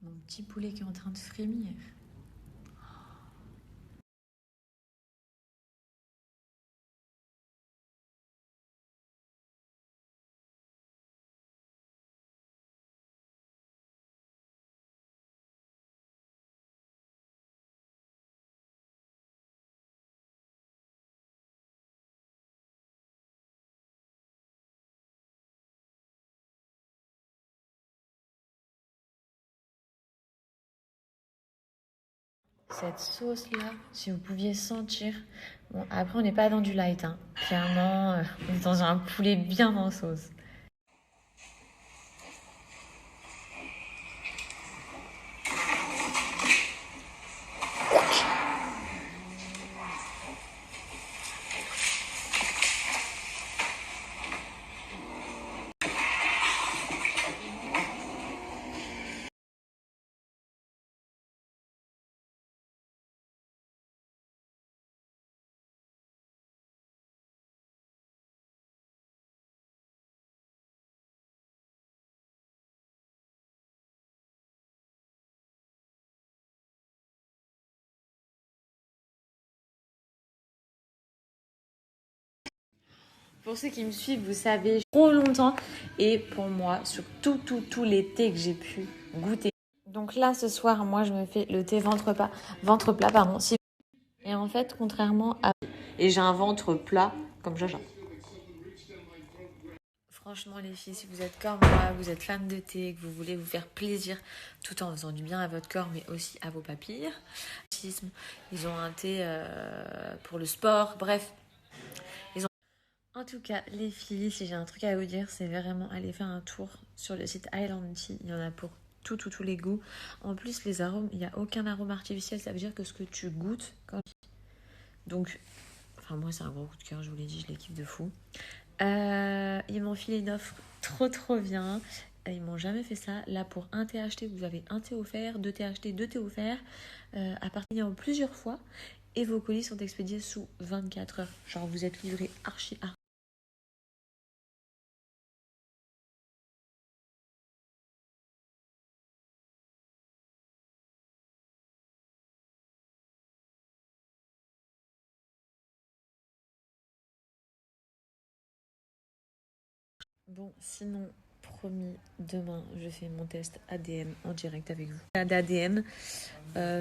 Mon petit poulet qui est en train de frémir. Cette sauce-là, si vous pouviez sentir... Bon, après, on n'est pas dans du light, hein. Clairement, on est dans un poulet bien en sauce. Pour ceux qui me suivent, vous savez, trop longtemps. Et pour moi, sur tout l'été que j'ai pu goûter. Donc là, ce soir, moi, je me fais le thé ventre plat, pardon. Et en fait, contrairement à... Et j'ai un ventre plat comme Jaja. Franchement, les filles, si vous êtes comme moi, vous êtes fan de thé, que vous voulez vous faire plaisir tout en faisant du bien à votre corps, mais aussi à vos papilles. Ils ont un thé pour le sport, bref. En tout cas, les filles, si j'ai un truc à vous dire, c'est vraiment aller faire un tour sur le site Island Tea. Il y en a pour tous les goûts. En plus, les arômes, il n'y a aucun arôme artificiel. Ça veut dire que ce que tu goûtes... Donc, enfin moi, c'est un gros coup de cœur, je vous l'ai dit, je les kiffe de fou. Ils m'ont filé une offre trop bien. Ils m'ont jamais fait ça. Là, pour un thé acheté, vous avez un thé offert, deux thés achetés, deux thés offerts. À partir de plusieurs fois. Et vos colis sont expédiés sous 24 heures. Genre, vous êtes livré archi. Bon, sinon, promis, demain, je fais mon test ADN en direct avec vous. D'ADN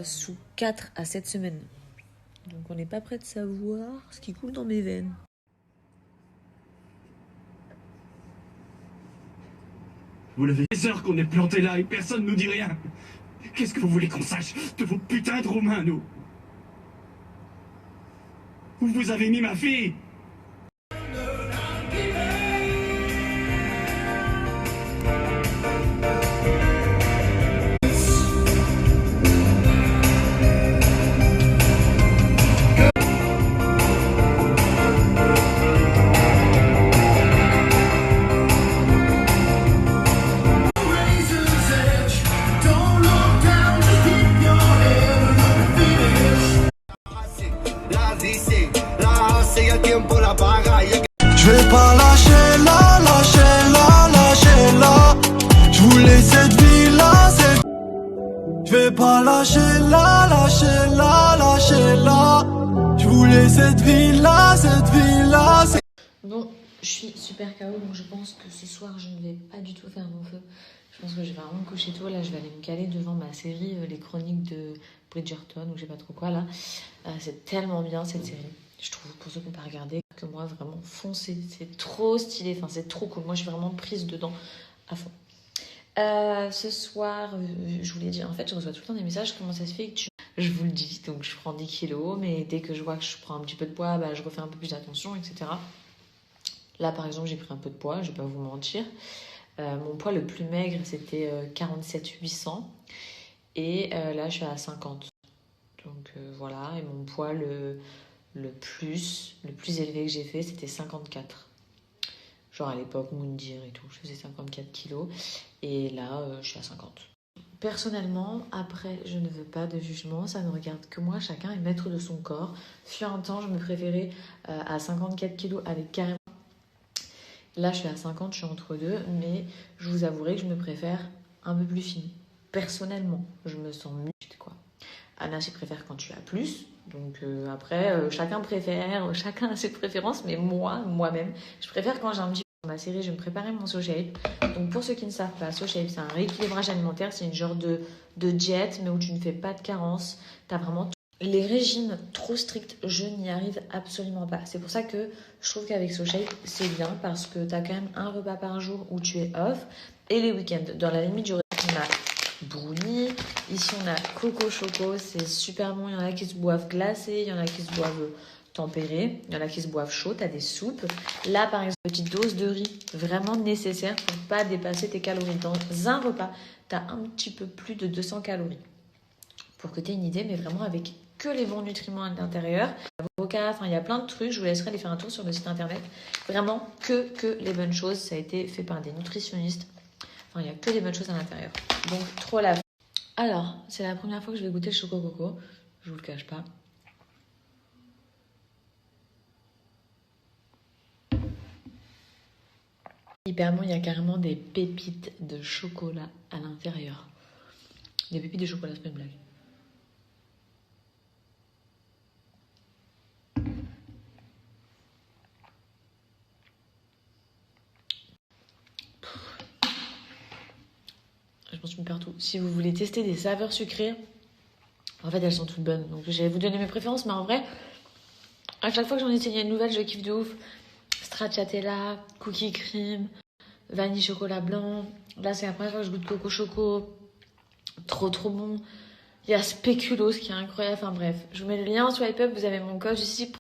sous 4 à 7 semaines. Donc, on n'est pas prêt de savoir ce qui coule dans mes veines. Vous l'avez des heures qu'on est planté là et personne nous dit rien. Qu'est-ce que vous voulez qu'on sache de vos putains de Roumains, nous? Où vous avez mis ma fille? Je vais pas lâcher là. Je voulais cette vie-là, Je vais pas lâcher là. Je voulais cette vie-là. Bon, je suis super KO, donc je pense que ce soir, je ne vais pas du tout faire mon feu. Je pense que je vais vraiment me coucher tôt. Là, je vais aller me caler devant ma série Les Chroniques de Bridgerton, ou je sais pas trop quoi, là. C'est tellement bien, cette série. Je trouve, pour ceux qui n'ont pas regardé, que moi, vraiment, foncez. C'est trop stylé, enfin, c'est trop cool. Moi, je suis vraiment prise dedans à fond. Ce soir, je vous l'ai dit, en fait, je reçois tout le temps des messages. Comment ça se fait que je vous le dis, donc je prends 10 kilos, mais dès que je vois que je prends un petit peu de poids, bah, je refais un peu plus d'attention, etc. Là, par exemple, j'ai pris un peu de poids, je vais pas vous mentir. Mon poids le plus maigre, c'était 47 800. Et là, je suis à 50. Donc voilà, et mon poids le plus élevé que j'ai fait, c'était 54. Genre à l'époque, Moundir et tout, je faisais 54 kilos. Et là, je suis à 50. Personnellement, après, je ne veux pas de jugement, ça ne regarde que moi, chacun est maître de son corps. Fut un temps, je me préférais à 54 kilos avec carrément. Là, je suis à 50, je suis entre deux, mais je vous avouerai que je me préfère un peu plus fine. personnellement, je me sens mieux, quoi. Anaché préfère quand tu as plus. Donc après, chacun préfère, chacun a ses préférences, mais moi-même, je préfère quand j'ai un petit peu dans ma série, je vais me préparer mon SoShape. Donc pour ceux qui ne savent pas, SoShape, c'est un rééquilibrage alimentaire, c'est une genre de diète, mais où tu ne fais pas de carence. Tu as vraiment les régimes trop stricts, je n'y arrive absolument pas. C'est pour ça que je trouve qu'avec SoShape, c'est bien parce que tu as quand même un repas par jour où tu es off et les week-ends. Dans la limite du repas, on a brownie. Ici, on a coco choco, c'est super bon. Il y en a qui se boivent glacés, il y en a qui se boivent tempérés, il y en a qui se boivent chaud. Tu as des soupes. Là, par exemple, une petite dose de riz, vraiment nécessaire pour ne pas dépasser tes calories. Dans un repas, tu as un petit peu plus de 200 calories. Pour que tu aies une idée, mais vraiment avec que les bons nutriments à l'intérieur. Avocat, enfin, il y a plein de trucs. Je vous laisserai aller faire un tour sur le site internet. Vraiment que les bonnes choses. Ça a été fait par des nutritionnistes. Enfin, il n'y a que des bonnes choses à l'intérieur. Donc, trop la... Alors, c'est la première fois que je vais goûter le choco coco. Je vous le cache pas. Hyper bon, il y a carrément des pépites de chocolat à l'intérieur. Des pépites de chocolat, c'est pas une blague. Je m'en suis mis partout. Si vous voulez tester des saveurs sucrées, en fait, elles sont toutes bonnes. Donc, je vais vous donner mes préférences, mais en vrai, à chaque fois que j'en essaye une nouvelle, je kiffe de ouf. Stracciatella, cookie cream, vanille chocolat blanc. Là, c'est la première fois que je goûte coco choco. Trop bon. Il y a Spéculoos qui est incroyable. Enfin bref, je vous mets le lien en swipe up. Vous avez mon code ici.